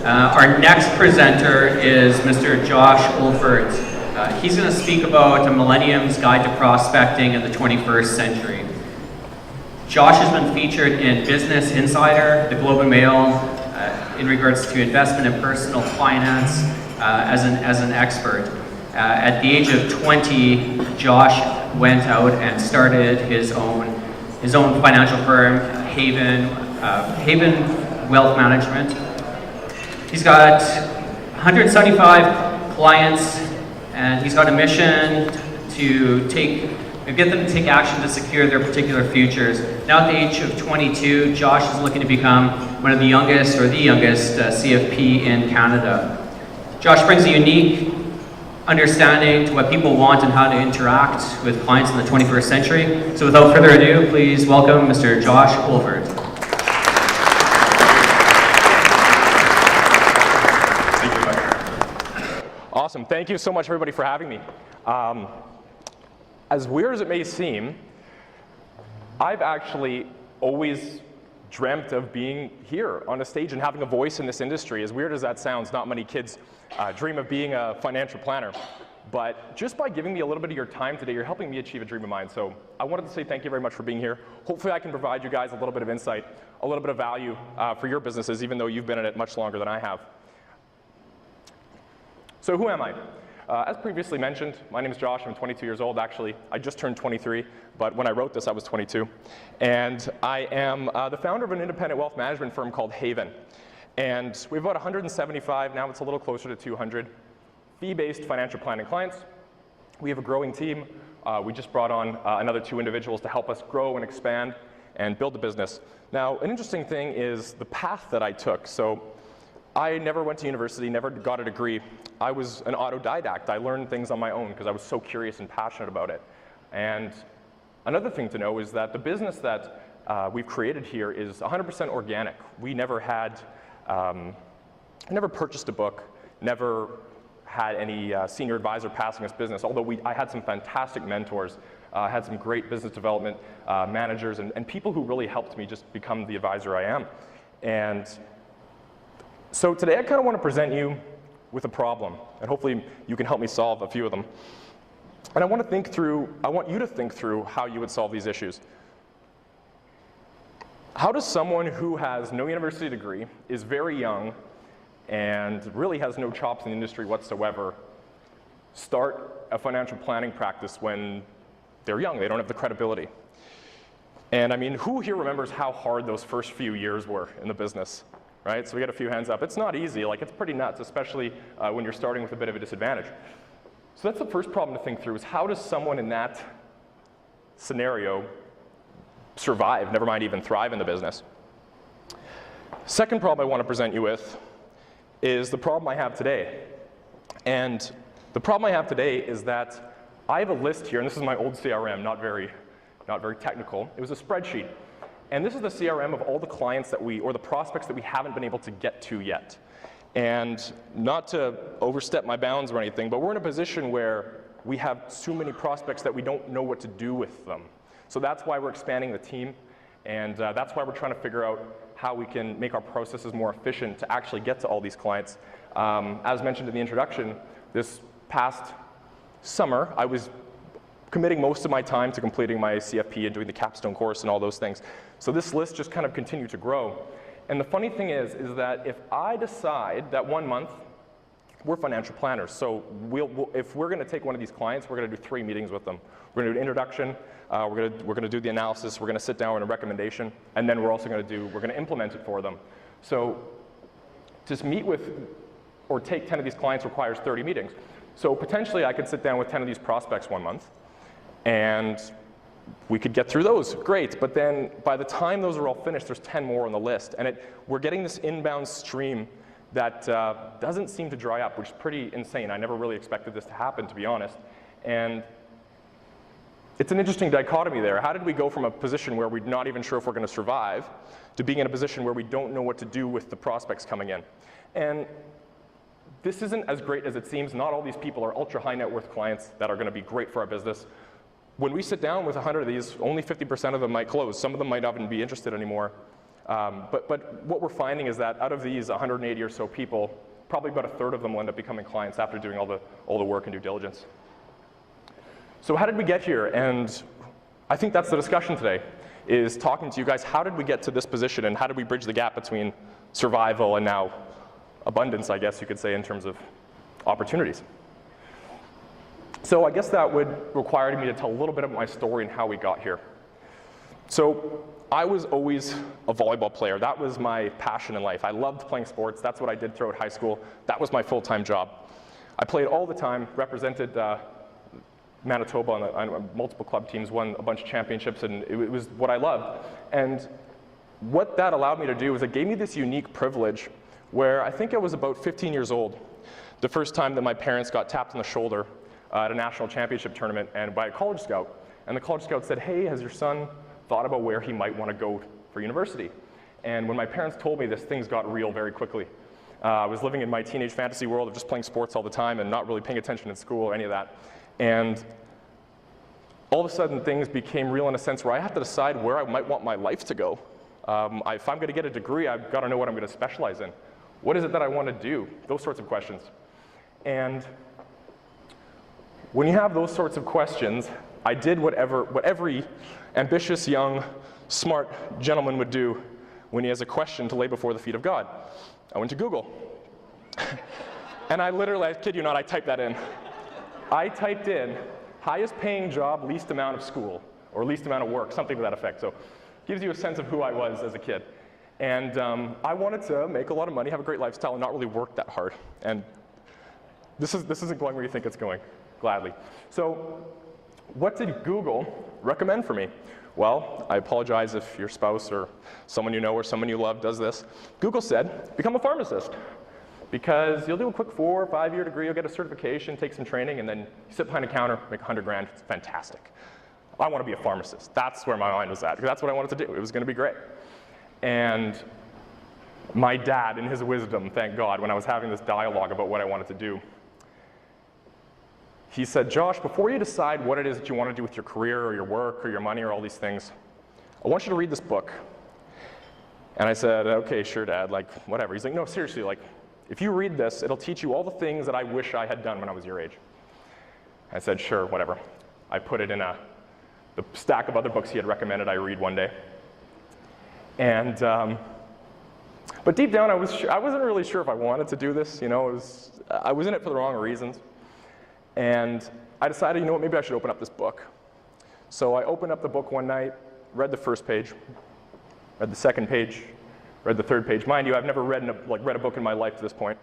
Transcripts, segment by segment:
Our next presenter is Mr. Josh Olfert. He's going to speak about a Millennials Guide to Prospecting in the 21st Century. Josh has been featured in Business Insider, the Globe and Mail, in regards to investment and personal finance as an expert. At the age of 20, Josh went out and started his own financial firm, Haven Wealth Management. He's got 175 clients, and he's got a mission to get them to take action to secure their particular futures. Now at the age of 22, Josh is looking to become one of the youngest CFP in Canada. Josh brings a unique understanding to what people want and how to interact with clients in the 21st century. So without further ado, please welcome Mr. Josh Olfert. Thank you, Mike. Awesome. Thank you so much, everybody, for having me. As weird as it may seem, I've actually always dreamt of being here on a stage and having a voice in this industry. As weird as that sounds, not many kids dream of being a financial planner. But just by giving me a little bit of your time today, you're helping me achieve a dream of mine. So I wanted to say thank you very much for being here. Hopefully I can provide you guys a little bit of insight, a little bit of value for your businesses, even though you've been in it much longer than I have. So who am I? As previously mentioned, my name is Josh. I'm 22 years old. Actually, I just turned 23, but when I wrote this, I was 22. And I am the founder of an independent wealth management firm called Haven. And we have about 175, now it's a little closer to 200, fee-based financial planning clients. We have a growing team. We just brought on another 2 individuals to help us grow and expand and build the business. Now, an interesting thing is the path that I took. So I never went to university, never got a degree. I was an autodidact. I learned things on my own because I was so curious and passionate about it. And another thing to know is that the business that we've created here is 100% organic. We never had, never purchased a book, never had any senior advisor passing us business, although I had some fantastic mentors, had some great business development managers and people who really helped me just become the advisor I am. And so today I kind of want to present you with a problem, and hopefully you can help me solve a few of them. And I want you to think through how you would solve these issues. How does someone who has no university degree, is very young, and really has no chops in the industry whatsoever, start a financial planning practice when they're young, they don't have the credibility? And I mean, who here remembers how hard those first few years were in the business? Right? So we got a few hands up. It's not easy, like it's pretty nuts, especially when you're starting with a bit of a disadvantage. So that's the first problem to think through, is how does someone in that scenario survive, never mind even thrive in the business? Second problem I want to present you with is the problem I have today. And the problem I have today is that I have a list here, and this is my old CRM, not very technical. It was a spreadsheet. And this is the CRM of all the clients or the prospects that we haven't been able to get to yet. And not to overstep my bounds or anything, but we're in a position where we have too many prospects that we don't know what to do with them. So that's why we're expanding the team, and that's why we're trying to figure out how we can make our processes more efficient to actually get to all these clients. As mentioned in the introduction, this past summer, I was committing most of my time to completing my CFP and doing the capstone course and all those things. So this list just kind of continued to grow. And the funny thing is that if I decide that one month, we're financial planners, so if we're going to take one of these clients, we're going to do 3 meetings with them. We're going to do an introduction, we're going to do the analysis, we're going to sit down with a recommendation, and then we're also going to implement it for them. So to meet with or take 10 of these clients requires 30 meetings. So potentially I could sit down with 10 of these prospects one month, and we could get through those, great. But then by the time those are all finished, there's 10 more on the list. And we're getting this inbound stream that doesn't seem to dry up, which is pretty insane. I never really expected this to happen, to be honest. And it's an interesting dichotomy there. How did we go from a position where we're not even sure if we're going to survive to being in a position where we don't know what to do with the prospects coming in? And this isn't as great as it seems. Not all these people are ultra high net worth clients that are going to be great for our business. When we sit down with 100 of these, only 50% of them might close. Some of them might not even be interested anymore. But what we're finding is that out of these 180 or so people, probably about a third of them will end up becoming clients after doing all the work and due diligence. So how did we get here? And I think that's the discussion today, is talking to you guys, how did we get to this position and how did we bridge the gap between survival and now abundance, I guess you could say, in terms of opportunities. So I guess that would require me to tell a little bit of my story and how we got here. So I was always a volleyball player. That was my passion in life. I loved playing sports. That's what I did throughout high school. That was my full-time job. I played all the time, represented Manitoba on multiple club teams, won a bunch of championships, and it was what I loved. And what that allowed me to do is it gave me this unique privilege where I think I was about 15 years old, the first time that my parents got tapped on the shoulder at a national championship tournament and by a college scout. And the college scout said, "Hey, has your son thought about where he might want to go for university?" And when my parents told me this, things got real very quickly. I was living in my teenage fantasy world of just playing sports all the time and not really paying attention in school or any of that. And all of a sudden, things became real in a sense where I had to decide where I might want my life to go. If I'm going to get a degree, I've got to know what I'm going to specialize in. What is it that I want to do? Those sorts of questions. And when you have those sorts of questions, I did what every ambitious, young, smart gentleman would do when he has a question to lay before the feet of God. I went to Google. And I literally, I kid you not, I typed that in. I typed in highest paying job, least amount of school, or least amount of work, something to that effect. So it gives you a sense of who I was as a kid. And I wanted to make a lot of money, have a great lifestyle, and not really work that hard. And this isn't going where you think it's going, gladly. So what did Google recommend for me? Well, I apologize if your spouse or someone you know or someone you love does this. Google said, become a pharmacist. Because you'll do a quick 4 or 5 year degree, you'll get a certification, take some training, and then you sit behind a counter, make 100 grand, it's fantastic. I want to be a pharmacist. That's where my mind was at, because that's what I wanted to do. It was going to be great. And my dad, in his wisdom, thank God, when I was having this dialogue about what I wanted to do, he said, "Josh, before you decide what it is that you want to do with your career or your work or your money or all these things, I want you to read this book." And I said, "Okay, sure, Dad, like, whatever." He's like, "No, seriously, like, if you read this, it'll teach you all the things that I wish I had done when I was your age." I said, "Sure, whatever." I put it in the stack of other books he had recommended I read one day. And, but deep down, I wasn't really sure if I wanted to do this. You know, I was in it for the wrong reasons. And I decided, you know what, maybe I should open up this book. So I opened up the book one night, read the first page, read the second page, read the third page. Mind you, I've never read a book in my life to this point.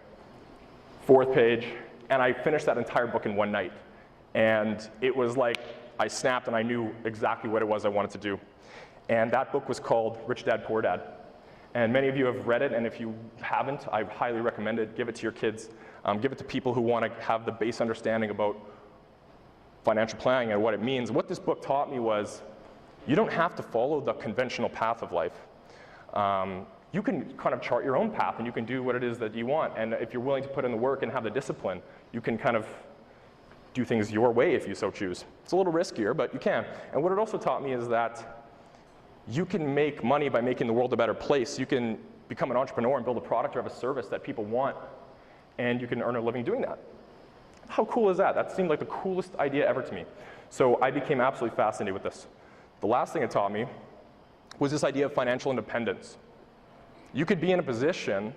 Fourth page, and I finished that entire book in one night. And it was like I snapped and I knew exactly what it was I wanted to do. And that book was called Rich Dad, Poor Dad. And many of you have read it, and if you haven't, I highly recommend it. Give it to your kids. Give it to people who want to have the base understanding about financial planning and what it means. What this book taught me was you don't have to follow the conventional path of life. You can kind of chart your own path, and you can do what it is that you want. And if you're willing to put in the work and have the discipline, you can kind of do things your way if you so choose. It's a little riskier, but you can. And what it also taught me is that you can make money by making the world a better place. You can become an entrepreneur and build a product or have a service that people want, and you can earn a living doing that. How cool is that? That seemed like the coolest idea ever to me. So I became absolutely fascinated with this. The last thing it taught me was this idea of financial independence. You could be in a position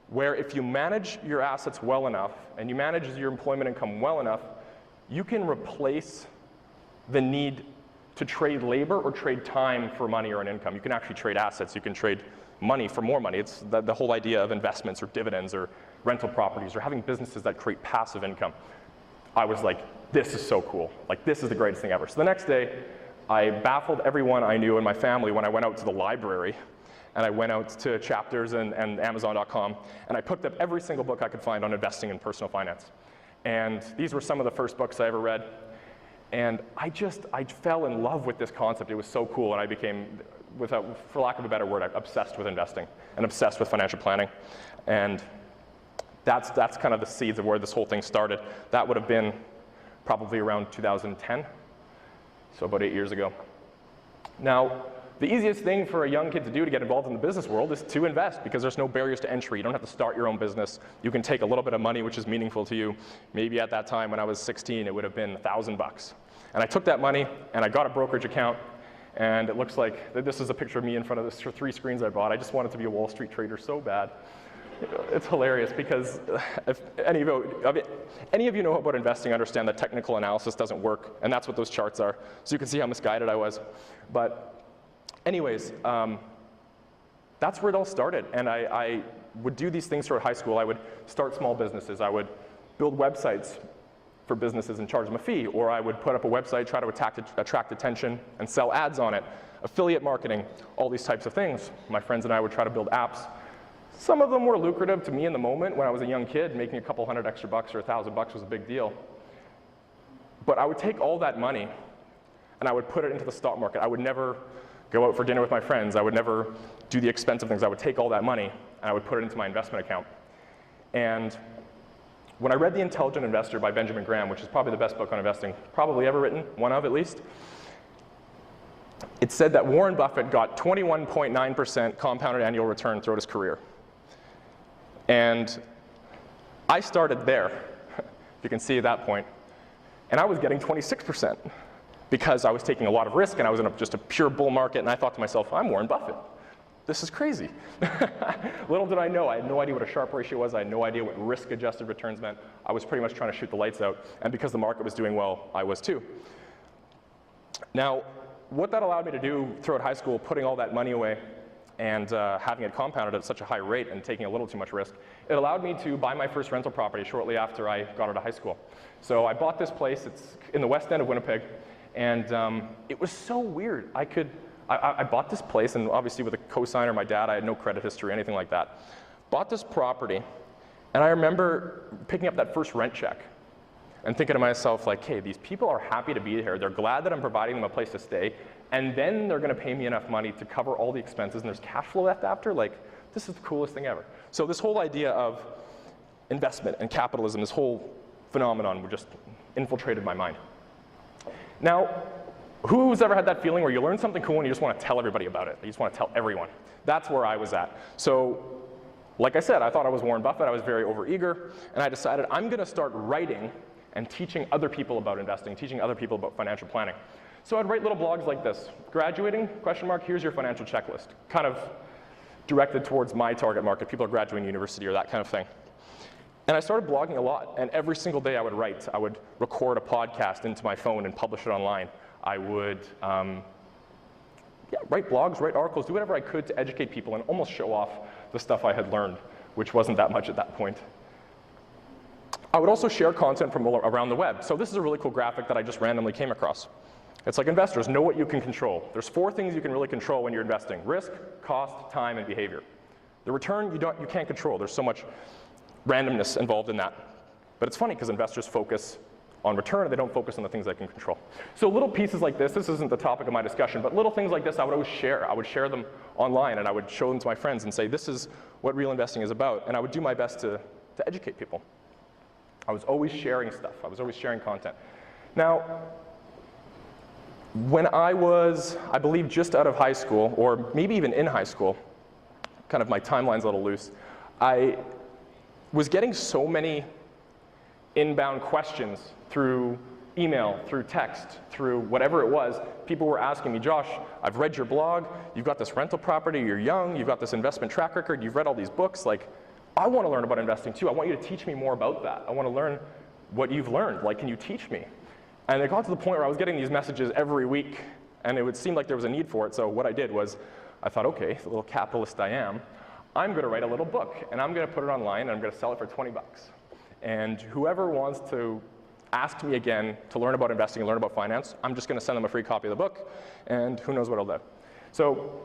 where if you manage your assets well enough and you manage your employment income well enough, you can replace the need to trade labor or trade time for money or an income. You can actually trade assets. You can trade money for more money. It's the whole idea of investments or dividends or rental properties or having businesses that create passive income. I was like, this is so cool. Like, this is the greatest thing ever. So the next day, I baffled everyone I knew in my family when I went out to the library, and I went out to Chapters and Amazon.com, and I picked up every single book I could find on investing in personal finance. And these were some of the first books I ever read. And I fell in love with this concept. It was so cool, and I became, for lack of a better word, obsessed with investing and obsessed with financial planning. And that's kind of the seeds of where this whole thing started. That would have been probably around 2010, so about 8 years ago. Now, the easiest thing for a young kid to do to get involved in the business world is to invest, because there's no barriers to entry. You don't have to start your own business. You can take a little bit of money, which is meaningful to you. Maybe at that time when I was 16, it would have been $1,000. And I took that money and I got a brokerage account, and it looks like this is a picture of me in front of the 3 screens I bought. I just wanted to be a Wall Street trader so bad. It's hilarious because if any of you know about investing, understand that technical analysis doesn't work, and that's what those charts are. So you can see how misguided I was. But anyways, that's where it all started. And I would do these things throughout high school. I would start small businesses. I would build websites for businesses and charge them a fee, or I would put up a website, try to attract attention, and sell ads on it, affiliate marketing, all these types of things. My friends and I would try to build apps. Some of them were lucrative to me in the moment. When I was a young kid, making a couple $100 extra or $1,000 was a big deal. But I would take all that money and I would put it into the stock market. I would never go out for dinner with my friends. I would never do the expensive things. I would take all that money and I would put it into my investment account. And when I read The Intelligent Investor by Benjamin Graham, which is probably the best book on investing probably ever written, one of at least, it said that Warren Buffett got 21.9% compounded annual return throughout his career. And I started there, if you can see at that point, and I was getting 26% because I was taking a lot of risk and I was in just a pure bull market, and I thought to myself, I'm Warren Buffett. This is crazy. Little did I know, I had no idea what a Sharpe ratio was, I had no idea what risk-adjusted returns meant. I was pretty much trying to shoot the lights out, and because the market was doing well, I was too. Now, what that allowed me to do throughout high school, putting all that money away and having it compounded at such a high rate and taking a little too much risk, it allowed me to buy my first rental property shortly after I got out of high school. So I bought this place, it's in the west end of Winnipeg, and it was so weird. I bought this place, and obviously with a co-signer, my dad, I had no credit history, anything like that. Bought this property, and I remember picking up that first rent check and thinking to myself, like, hey, these people are happy to be here. They're glad that I'm providing them a place to stay, and then they're gonna pay me enough money to cover all the expenses, and there's cash flow left after. Like, this is the coolest thing ever. So this whole idea of investment and capitalism, this whole phenomenon just infiltrated my mind. Now, who's ever had that feeling where you learn something cool and you just wanna tell everybody about it? You just wanna tell everyone. That's where I was at. So, like I said, I thought I was Warren Buffett. I was very overeager, and I decided I'm gonna start writing and teaching other people about investing, teaching other people about financial planning. So I'd write little blogs like this. Graduating, question mark, here's your financial checklist. Kind of directed towards my target market. People are graduating university or that kind of thing. And I started blogging a lot, and every single day I would write. I would record a podcast into my phone and publish it online. I would write blogs, write articles, do whatever I could to educate people and almost show off the stuff I had learned, which wasn't that much at that point. I would also share content from around the web. So this is a really cool graphic that I just randomly came across. It's like investors, know what you can control. There's 4 things you can really control when you're investing: risk, cost, time, and behavior. The return you can't control. There's so much randomness involved in that. But it's funny because investors focus on return and they don't focus on the things they can control. So little pieces like this isn't the topic of my discussion, but little things like this I would always share. I would share them online and I would show them to my friends and say, this is what real investing is about. And I would do my best to educate people. I was always sharing stuff. I was always sharing content. Now, when I was, I believe, just out of high school, or maybe even in high school, kind of my timeline's a little loose, I was getting so many inbound questions through email, through text, through whatever it was. People were asking me, Josh, I've read your blog, you've got this rental property, you're young, you've got this investment track record, you've read all these books, like, I want to learn about investing too. I want you to teach me more about that. I want to learn what you've learned. Like, can you teach me? And it got to the point where I was getting these messages every week, and it would seem like there was a need for it. So what I did was, I thought, okay, the little capitalist I am, I'm going to write a little book, and I'm going to put it online, and I'm going to sell it for 20 bucks. And whoever wants to ask me again to learn about investing and learn about finance, I'm just going to send them a free copy of the book, and who knows what I'll do. So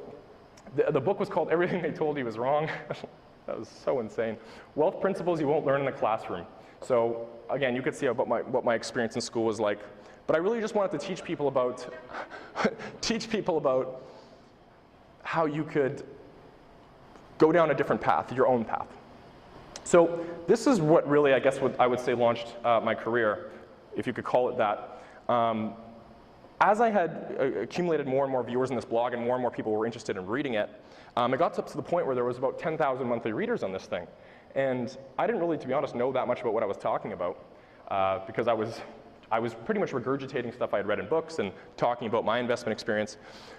the book was called Everything They Told You Was Wrong. That was so insane. Wealth Principles You Won't Learn in the Classroom. So again, you could see about what my experience in school was like. But I really just wanted to teach people about how you could go down a different path, your own path. So this is what really, I guess, what I would say launched my career, if you could call it that. as I had accumulated more and more viewers in this blog and more people were interested in reading it, it got to the point where there was about 10,000 monthly readers on this thing. And I didn't really, to be honest, know that much about what I was talking about because I was pretty much regurgitating stuff I had read in books and talking about my investment experience.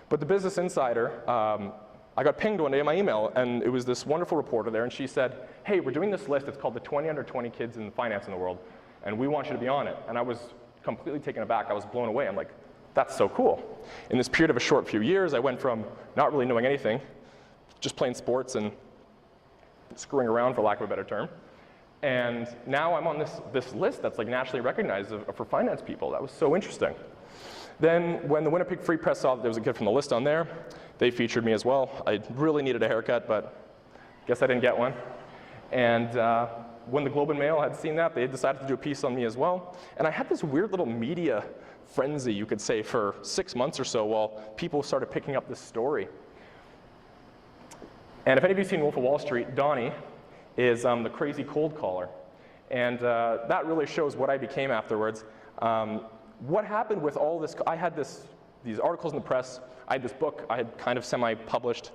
But the Business Insider, I got pinged one day in my email, and it was this wonderful reporter there, and she said, hey, we're doing this list. It's called the 20 under 20 kids in finance in the world, and we want you to be on it. And I was completely taken aback. I was blown away. I'm like, that's so cool. In this period of a short few years, I went from not really knowing anything, just playing sports and screwing around, for lack of a better term. And now I'm on this list that's like nationally recognized for finance people. That was so interesting. Then when the Winnipeg Free Press saw that there was a kid from the list on there, they featured me as well. I really needed a haircut, but guess I didn't get one. And when the Globe and Mail had seen that, they decided to do a piece on me as well. And I had this weird little media frenzy, you could say, for 6 months or so while people started picking up this story. And if any of you have seen Wolf of Wall Street, Donnie is the crazy cold caller. And that really shows what I became afterwards. What happened with all this, I had these articles in the press, I had this book I had kind of semi-published,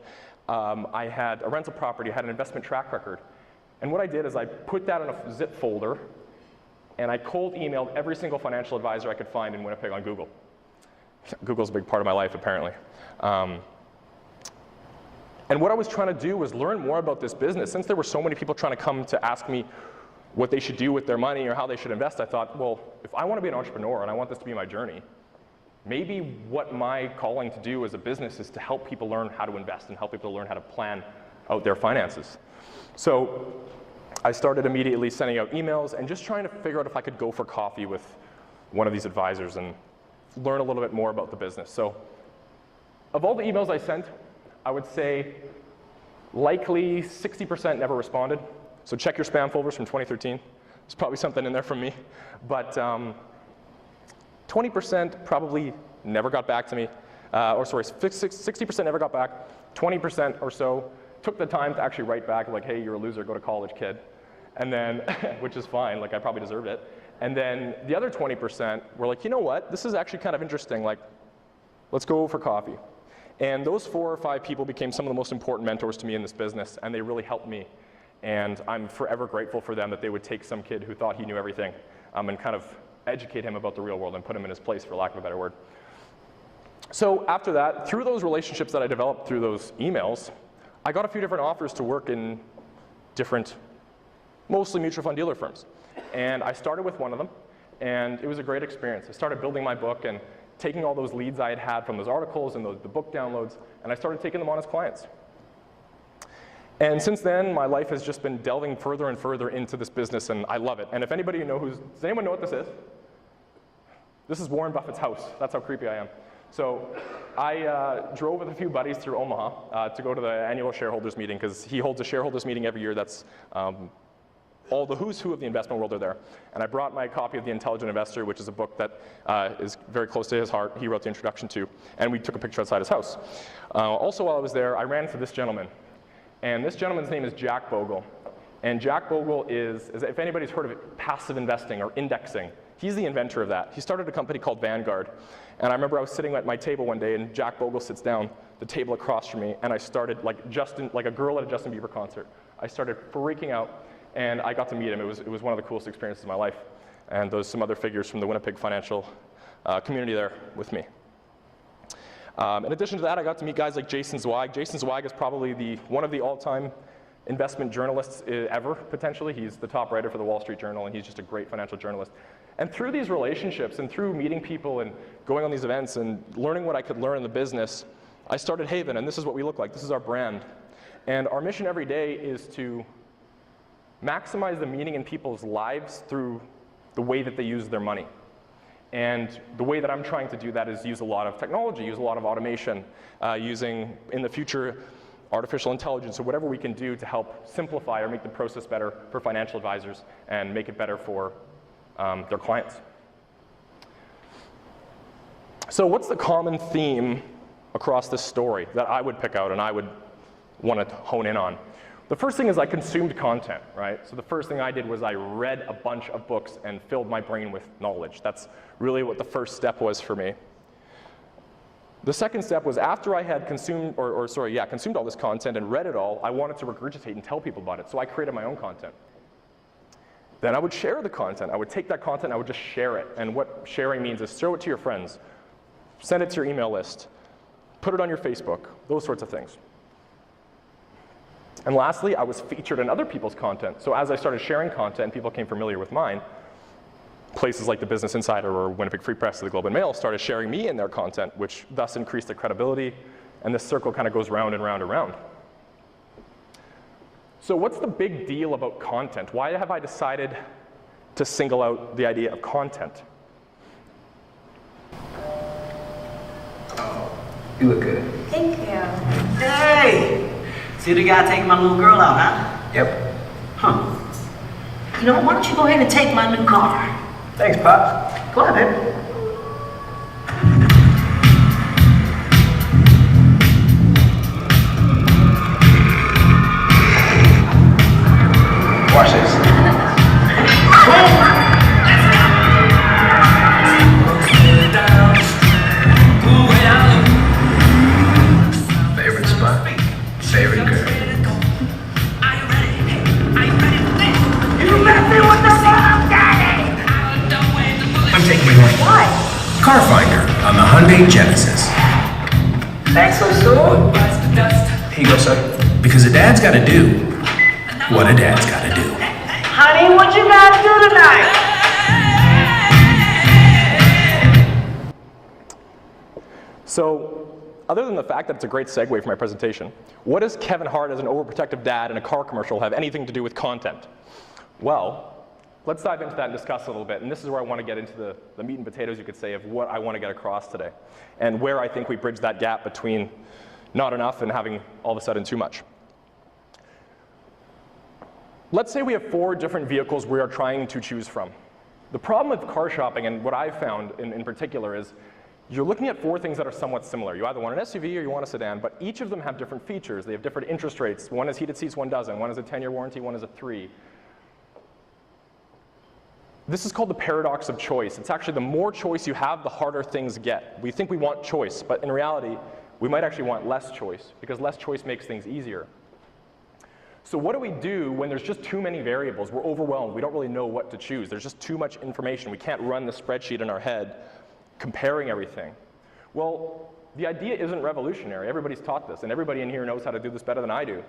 I had a rental property, I had an investment track record. And what I did is I put that in a zip folder, and I cold emailed every single financial advisor I could find in Winnipeg on Google. Google's a big part of my life, apparently. And what I was trying to do was learn more about this business. Since there were so many people trying to come to ask me what they should do with their money or how they should invest, I thought, well, if I want to be an entrepreneur and I want this to be my journey, maybe what my calling to do as a business is to help people learn how to invest and help people learn how to plan out their finances. So I started immediately sending out emails and just trying to figure out if I could go for coffee with one of these advisors and learn a little bit more about the business. So of all the emails I sent, I would say likely 60% never responded. So check your spam folders from 2013. There's probably something in there from me. But 20% probably never got back to me. 60% never got back. 20% or so took the time to actually write back like, hey, you're a loser, go to college, kid. And then, which is fine, like I probably deserved it. And then the other 20% were like, you know what, this is actually kind of interesting, like, let's go for coffee. And those 4 or 5 people became some of the most important mentors to me in this business, and they really helped me. And I'm forever grateful for them that they would take some kid who thought he knew everything and kind of educate him about the real world and put him in his place, for lack of a better word. So after that, through those relationships that I developed through those emails, I got a few different offers to work in different, mostly mutual fund dealer firms. And I started with one of them, and it was a great experience. I started building my book and taking all those leads I had had from those articles and the book downloads, and I started taking them on as clients. And since then, my life has just been delving further and further into this business, and I love it. And if anybody knows, does anyone know what this is? This is Warren Buffett's house. That's how creepy I am. So I drove with a few buddies through Omaha to go to the annual shareholders meeting, because he holds a shareholders meeting every year that's all the who's who of the investment world are there. And I brought my copy of The Intelligent Investor, which is a book that is very close to his heart. He wrote the introduction to, and we took a picture outside his house. Also, while I was there, I ran into this gentleman. And this gentleman's name is Jack Bogle. And Jack Bogle is, if anybody's heard of it, passive investing or indexing. He's the inventor of that. He started a company called Vanguard. And I remember I was sitting at my table one day, and Jack Bogle sits down the table across from me, and I started, like a girl at a Justin Bieber concert. I started freaking out. And I got to meet him. It was one of the coolest experiences of my life. And there's some other figures from the Winnipeg financial community there with me. In addition to that, I got to meet guys like Jason Zweig. Jason Zweig is probably one of the all-time investment journalists ever, potentially. He's the top writer for the Wall Street Journal, and he's just a great financial journalist. And through these relationships and through meeting people and going on these events and learning what I could learn in the business, I started Haven, and this is what we look like. This is our brand. And our mission every day is to maximize the meaning in people's lives through the way that they use their money. And the way that I'm trying to do that is use a lot of technology, use a lot of automation, using, in the future, artificial intelligence or whatever we can do to help simplify or make the process better for financial advisors and make it better for their clients. So what's the common theme across this story that I would pick out and I would want to hone in on? The first thing is I consumed content, right? So the first thing I did was I read a bunch of books and filled my brain with knowledge. That's really what the first step was for me. The second step was after I had consumed all this content and read it all, I wanted to regurgitate and tell people about it, so I created my own content. Then I would share the content. I would take that content, I would just share it. And what sharing means is throw it to your friends, send it to your email list, put it on your Facebook, those sorts of things. And lastly, I was featured in other people's content. So as I started sharing content and people became familiar with mine, places like the Business Insider or Winnipeg Free Press or the Globe and Mail started sharing me in their content, which thus increased the credibility, and this circle kind of goes round and round and round. So what's the big deal about content? Why have I decided to single out the idea of content? You look good. Thank you. Hey! See the guy taking my little girl out, huh? Yep. Huh. You know, why don't you go ahead and take my new car? Thanks, Pops. Go ahead, baby. Watch this. Favorite spot? Favorite girl? You left me with the wrong daddy! I'm taking you home. Why? Car Finder on the Hyundai Genesis. Back so soon? Here you go, son. Because a dad's gotta do what a dad's gotta do. Honey, what you gotta do tonight? So, other than the fact that it's a great segue for my presentation, what does Kevin Hart as an overprotective dad in a car commercial have anything to do with content? Well, let's dive into that and discuss a little bit. And this is where I want to get into the meat and potatoes, you could say, of what I want to get across today. And where I think we bridge that gap between not enough and having all of a sudden too much. Let's say we have 4 different vehicles we are trying to choose from. The problem with car shopping, and what I've found in particular, is you're looking at 4 things that are somewhat similar. You either want an SUV or you want a sedan, but each of them have different features. They have different interest rates. One has heated seats, one doesn't. One has a 10-year warranty, one has a 3. This is called the paradox of choice. It's actually the more choice you have, the harder things get. We think we want choice, but in reality, we might actually want less choice, because less choice makes things easier. So what do we do when there's just too many variables? We're overwhelmed. We don't really know what to choose. There's just too much information. We can't run the spreadsheet in our head comparing everything. Well, the idea isn't revolutionary. Everybody's taught this, and everybody in here knows how to do this better than I do.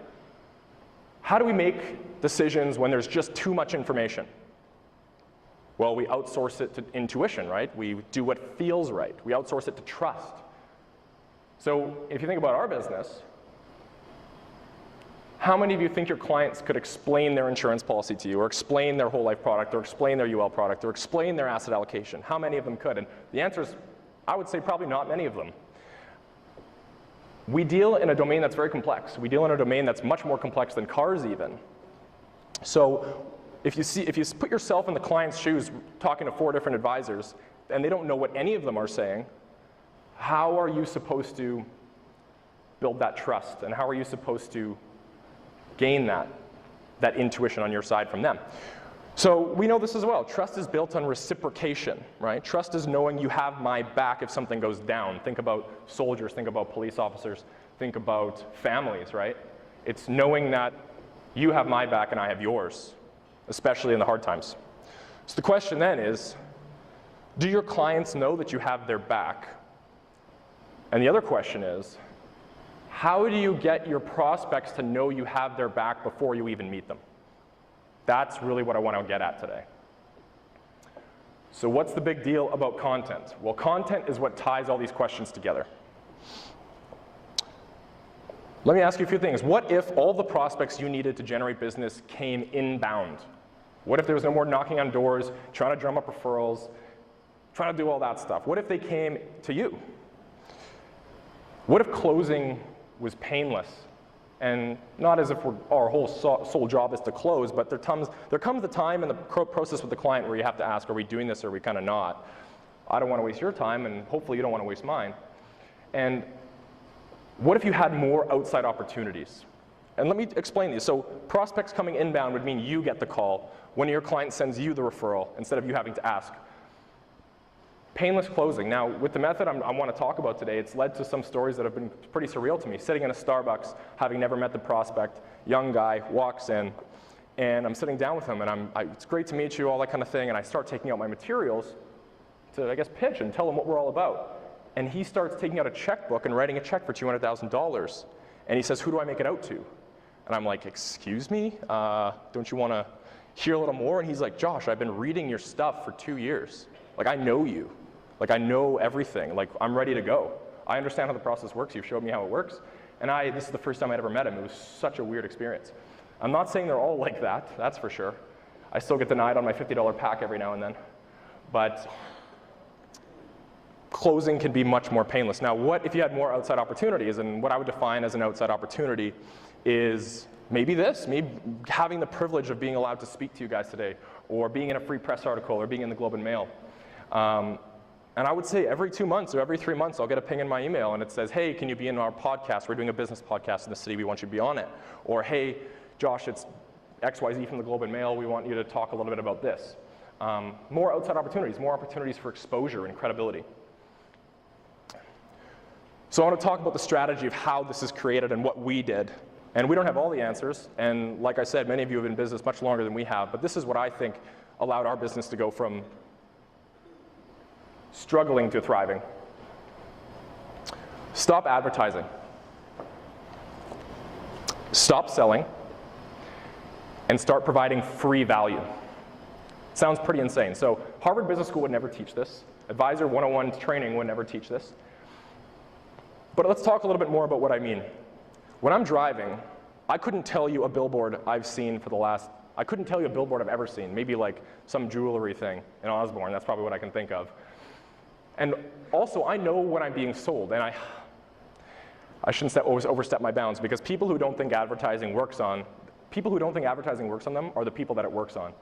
How do we make decisions when there's just too much information? Well, we outsource it to intuition, right? We do what feels right. We outsource it to trust. So if you think about our business, how many of you think your clients could explain their insurance policy to you, or explain their whole life product, or explain their UL product, or explain their asset allocation? How many of them could? And the answer is, I would say probably not many of them. We deal in a domain that's very complex. We deal in a domain that's much more complex than cars even. So if you put yourself in the client's shoes talking to 4 different advisors, and they don't know what any of them are saying, how are you supposed to build that trust? And how are you supposed to gain that intuition on your side from them? So we know this as well. Trust is built on reciprocation, right? Trust is knowing you have my back if something goes down. Think about soldiers, think about police officers, think about families, right? It's knowing that you have my back and I have yours, especially in the hard times. So the question then is, do your clients know that you have their back? And the other question is, how do you get your prospects to know you have their back before you even meet them? That's really what I want to get at today. So what's the big deal about content? Well, content is what ties all these questions together. Let me ask you a few things. What if all the prospects you needed to generate business came inbound? What if there was no more knocking on doors, trying to drum up referrals, trying to do all that stuff? What if they came to you? What if closing was painless? And not as if our whole sole job is to close, but there comes the time in the process with the client where you have to ask, are we doing this or are we kind of not? I don't want to waste your time, and hopefully you don't want to waste mine. And what if you had more outside opportunities? And let me explain these. So prospects coming inbound would mean you get the call when your client sends you the referral instead of you having to ask. Painless closing. Now, with the method I want to talk about today, it's led to some stories that have been pretty surreal to me. Sitting in a Starbucks, having never met the prospect, young guy walks in, and I'm sitting down with him, and it's great to meet you, all that kind of thing, and I start taking out my materials to, I guess, pitch and tell him what we're all about. And he starts taking out a checkbook and writing a check for $200,000. And he says, "Who do I make it out to?" And I'm like, "Excuse me? Don't you want to hear a little more?" And he's like, "Josh, I've been reading your stuff for 2 years. Like, I know you. Like, I know everything. Like, I'm ready to go. I understand how the process works. You've showed me how it works." And this is the first time I'd ever met him. It was such a weird experience. I'm not saying they're all like that, that's for sure. I still get denied on my $50 pack every now and then. But closing can be much more painless. Now, what if you had more outside opportunities? And what I would define as an outside opportunity is maybe this, maybe having the privilege of being allowed to speak to you guys today, or being in a free press article, or being in the Globe and Mail. And I would say every 2 months or every 3 months, I'll get a ping in my email and it says, "Hey, can you be in our podcast? We're doing a business podcast in the city. We want you to be on it." Or, "Hey, Josh, it's XYZ from the Globe and Mail. We want you to talk a little bit about this." More outside opportunities, more opportunities for exposure and credibility. So I want to talk about the strategy of how this is created and what we did. And we don't have all the answers. And like I said, many of you have been in business much longer than we have. But this is what I think allowed our business to go from struggling to thriving. Stop advertising. Stop selling. And start providing free value. Sounds pretty insane. So Harvard Business School would never teach this. Advisor 101 training would never teach this. But let's talk a little bit more about what I mean. When I'm driving, I couldn't tell you a billboard I've seen I couldn't tell you a billboard I've ever seen. Maybe like some jewelry thing in Osborne. That's probably what I can think of. And also, I know when I'm being sold, and I shouldn't overstep my bounds, because people who don't think advertising works on them are the people that it works on.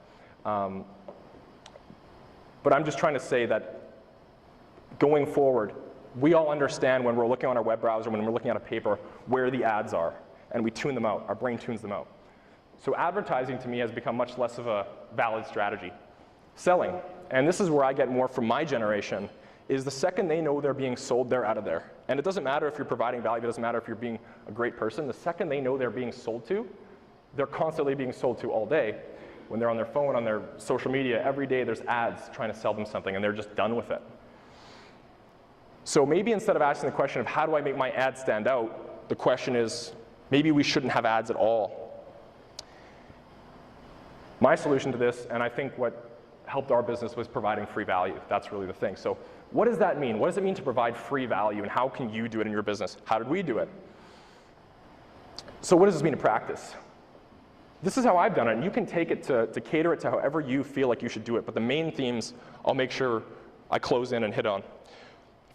But I'm just trying to say that going forward, we all understand when we're looking on our web browser, when we're looking at a paper, where the ads are, and we tune them out. Our brain tunes them out. So advertising to me has become much less of a valid strategy. Selling, and this is where I get more from my generation, is the second they know they're being sold, they're out of there. And it doesn't matter if you're providing value, it doesn't matter if you're being a great person. The second they know they're being sold to, they're constantly being sold to all day. When they're on their phone, on their social media, every day there's ads trying to sell them something, and they're just done with it. So maybe instead of asking the question of how do I make my ad stand out, the question is maybe we shouldn't have ads at all. My solution to this, and I think what helped our business, was providing free value. That's really the thing. So what does that mean? What does it mean to provide free value, and how can you do it in your business? How did we do it? So what does this mean in practice? This is how I've done it, and you can take it to cater it to however you feel like you should do it, but the main themes I'll make sure I close in and hit on.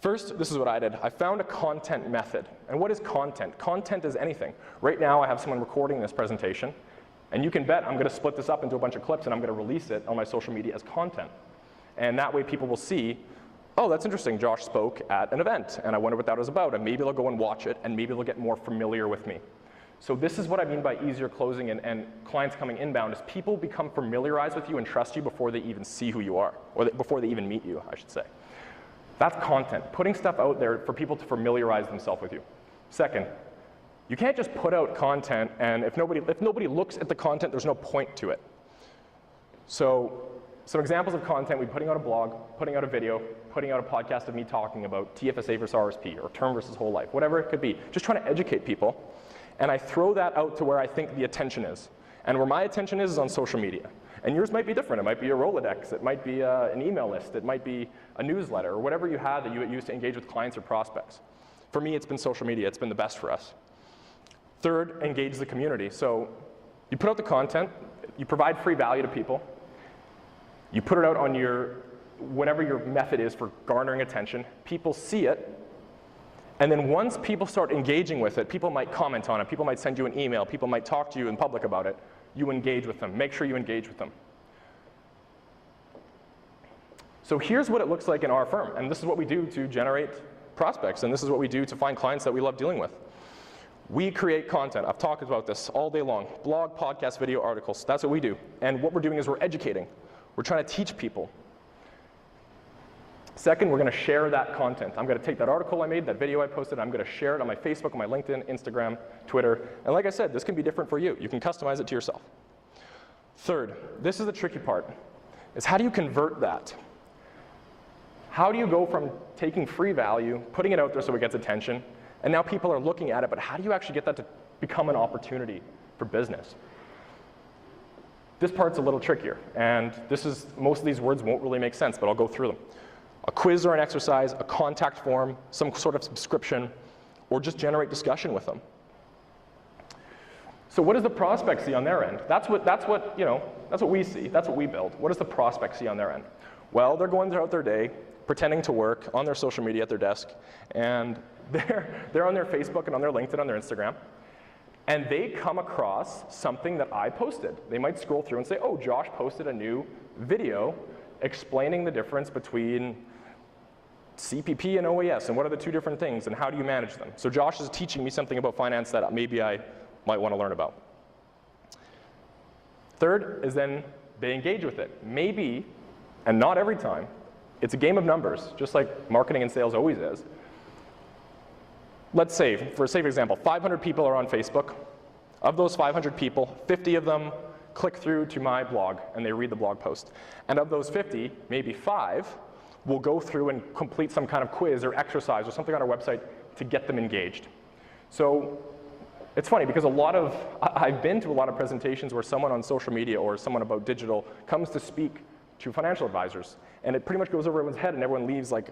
First, this is what I did. I found a content method. And what is content? Content is anything. Right now I have someone recording this presentation, and you can bet I'm going to split this up into a bunch of clips and I'm going to release it on my social media as content. And that way people will see, oh, that's interesting, Josh spoke at an event, and I wonder what that was about, and maybe they'll go and watch it, and maybe they'll get more familiar with me. So this is what I mean by easier closing and clients coming inbound, is people become familiarized with you and trust you before they even see who you are, or before they even meet you, I should say. That's content, putting stuff out there for people to familiarize themselves with you. Second, you can't just put out content, and if nobody looks at the content, there's no point to it. So some examples of content: we're putting out a blog, putting out a video, putting out a podcast of me talking about TFSA versus RSP, or term versus whole life, whatever it could be. Just trying to educate people. And I throw that out to where I think the attention is. And where my attention is on social media. And yours might be different. It might be a Rolodex, it might be an email list, it might be a newsletter, or whatever you have that you use to engage with clients or prospects. For me, it's been social media. It's been the best for us. Third, engage the community. So you put out the content, you provide free value to people, you put it out on whatever your method is for garnering attention, people see it, and then once people start engaging with it, people might comment on it, people might send you an email, people might talk to you in public about it, you engage with them. Make sure you engage with them. So here's what it looks like in our firm, and this is what we do to generate prospects, and this is what we do to find clients that we love dealing with. We create content. I've talked about this all day long. Blog, podcast, video, articles. That's what we do. And what we're doing is we're educating. We're trying to teach people. Second, we're going to share that content. I'm going to take that article I made, that video I posted, I'm going to share it on my Facebook, on my LinkedIn, Instagram, Twitter. And like I said, this can be different for you. You can customize it to yourself. Third, this is the tricky part, is how do you convert that? How do you go from taking free value, putting it out there so it gets attention, and now people are looking at it, but how do you actually get that to become an opportunity for business? This part's a little trickier, and most of these words won't really make sense, but I'll go through them. A quiz or an exercise, a contact form, some sort of subscription, or just generate discussion with them. So what does the prospect see on their end? That's what we see, that's what we build. What does the prospect see on their end? Well, they're going throughout their day, pretending to work on their social media at their desk, and they're on their Facebook and on their LinkedIn, on their Instagram, and they come across something that I posted. They might scroll through and say, oh, Josh posted a new video explaining the difference between CPP and OAS, and what are the two different things, and how do you manage them? So Josh is teaching me something about finance that maybe I might want to learn about. Third is then they engage with it. Maybe, and not every time, it's a game of numbers, just like marketing and sales always is. Let's say, for a safe example, 500 people are on Facebook. Of those 500 people, 50 of them click through to my blog and they read the blog post. And of those 50, maybe 5 will go through and complete some kind of quiz or exercise or something on our website to get them engaged. So it's funny because I've been to a lot of presentations where someone on social media or someone about digital comes to speak to financial advisors, and it pretty much goes over everyone's head and everyone leaves like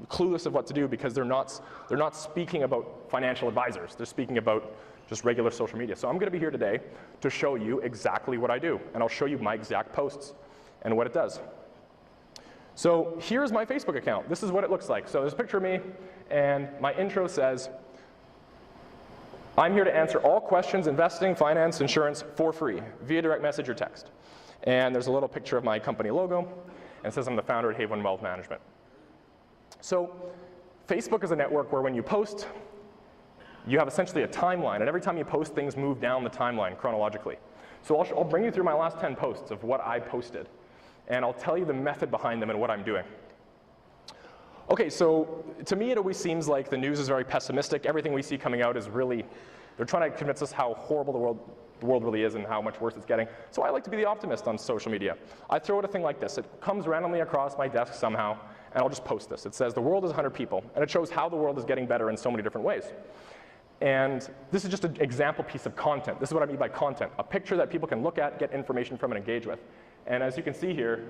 clueless of what to do because they're not speaking about financial advisors. They're speaking about just regular social media. So I'm going to be here today to show you exactly what I do, and I'll show you my exact posts and what it does. So here's my Facebook account. This is what it looks like. So there's a picture of me, and my intro says, I'm here to answer all questions investing, finance, insurance for free via direct message or text. And there's a little picture of my company logo, and it says I'm the founder at Haven Wealth Management. So Facebook is a network where when you post, you have essentially a timeline, and every time you post, things move down the timeline chronologically. So I'll bring you through my last 10 posts of what I posted, and I'll tell you the method behind them and what I'm doing. Okay, so to me it always seems like the news is very pessimistic. Everything we see coming out is really, they're trying to convince us how horrible the world really is and how much worse it's getting. So I like to be the optimist on social media. I throw out a thing like this. It comes randomly across my desk somehow, and I'll just post this. It says the world is 100 people, and it shows how the world is getting better in so many different ways. And this is just an example piece of content. This is what I mean by content. A picture that people can look at, get information from, and engage with. And as you can see here,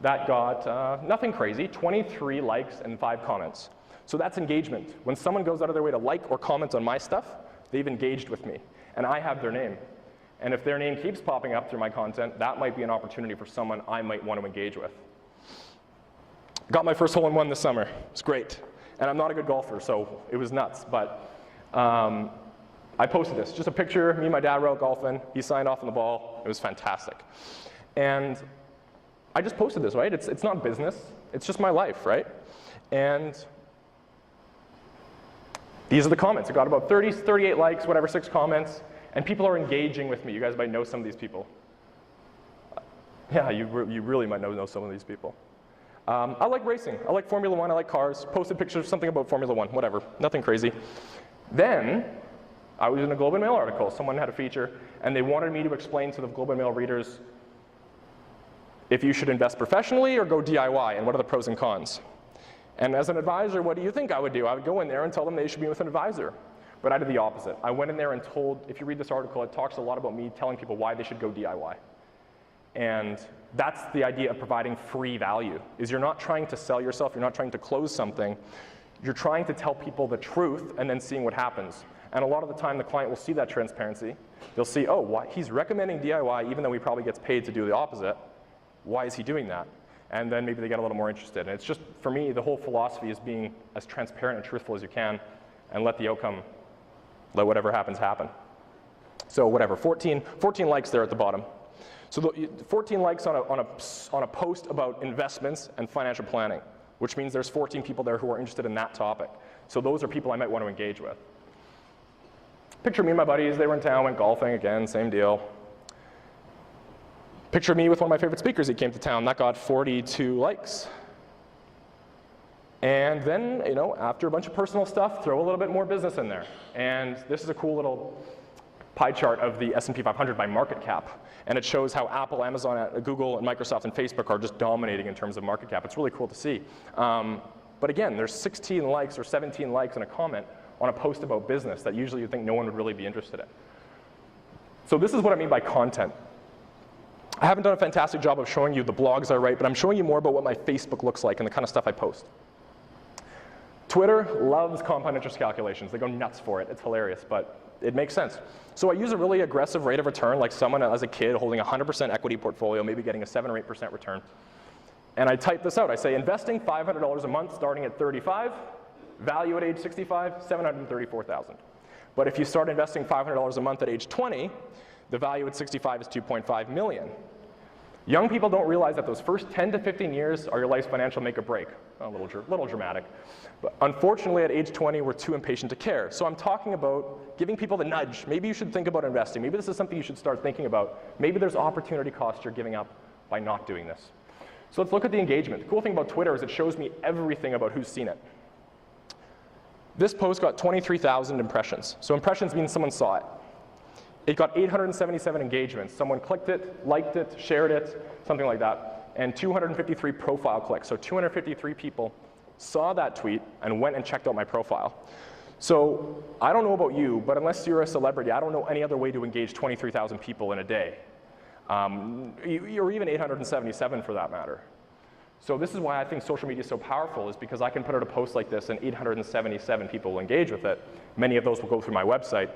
that got nothing crazy, 23 likes and 5 comments. So that's engagement. When someone goes out of their way to like or comment on my stuff, they've engaged with me, and I have their name. And if their name keeps popping up through my content, that might be an opportunity for someone I might want to engage with. Got my first hole-in-one this summer. It's great. And I'm not a good golfer, so it was nuts. But I posted this. Just a picture, me and my dad were out golfing. He signed off on the ball. It was fantastic. And I just posted this, right? It's not business. It's just my life, right? And these are the comments. It got about 38 likes, whatever, 6 comments. And people are engaging with me. You guys might know some of these people. Yeah, you really might know some of these people. I like racing. I like Formula 1. I like cars. Posted pictures of something about Formula 1, whatever. Nothing crazy. Then I was in a Globe and Mail article. Someone had a feature, and they wanted me to explain to the Globe and Mail readers if you should invest professionally or go DIY, and what are the pros and cons. And as an advisor, what do you think I would do? I would go in there and tell them they should be with an advisor. But I did the opposite. I went in there and told, if you read this article, it talks a lot about me telling people why they should go DIY. And that's the idea of providing free value, is you're not trying to sell yourself, you're not trying to close something, you're trying to tell people the truth and then seeing what happens. And a lot of the time the client will see that transparency. They'll see, oh, why, he's recommending DIY even though he probably gets paid to do the opposite. Why is he doing that? And then maybe they get a little more interested. And it's just, for me, the whole philosophy is being as transparent and truthful as you can and let the outcome, let whatever happens happen. So whatever, 14 likes there at the bottom. So the 14 likes on a post about investments and financial planning, which means there's 14 people there who are interested in that topic. So those are people I might want to engage with. Picture me and my buddies, they were in town, went golfing again, same deal. Picture me with one of my favorite speakers. He came to town. That got 42 likes. And then, after a bunch of personal stuff, throw a little bit more business in there. And this is a cool little pie chart of the S&P 500 by market cap. And it shows how Apple, Amazon, Google, and Microsoft and Facebook are just dominating in terms of market cap. It's really cool to see. But again, there's 16 likes or 17 likes and a comment on a post about business that usually you'd think no one would really be interested in. So this is what I mean by content. I haven't done a fantastic job of showing you the blogs I write, but I'm showing you more about what my Facebook looks like and the kind of stuff I post. Twitter loves compound interest calculations. They go nuts for it. It's hilarious, but it makes sense. So I use a really aggressive rate of return, like someone as a kid holding a 100% equity portfolio, maybe getting a 7 or 8% return. And I type this out. I say, investing $500 a month starting at 35, value at age 65, $734,000. But if you start investing $500 a month at age 20, the value at 65 is $2.5 million. Young people don't realize that those first 10 to 15 years are your life's financial make or break. A little dramatic. But unfortunately, at age 20, we're too impatient to care. So I'm talking about giving people the nudge. Maybe you should think about investing. Maybe this is something you should start thinking about. Maybe there's opportunity cost you're giving up by not doing this. So let's look at the engagement. The cool thing about Twitter is it shows me everything about who's seen it. This post got 23,000 impressions. So impressions means someone saw it. It got 877 engagements. Someone clicked it, liked it, shared it, something like that, and 253 profile clicks. So 253 people saw that tweet and went and checked out my profile. So I don't know about you, but unless you're a celebrity, I don't know any other way to engage 23,000 people in a day, or even 877 for that matter. So this is why I think social media is so powerful, is because I can put out a post like this and 877 people will engage with it. Many of those will go through my website,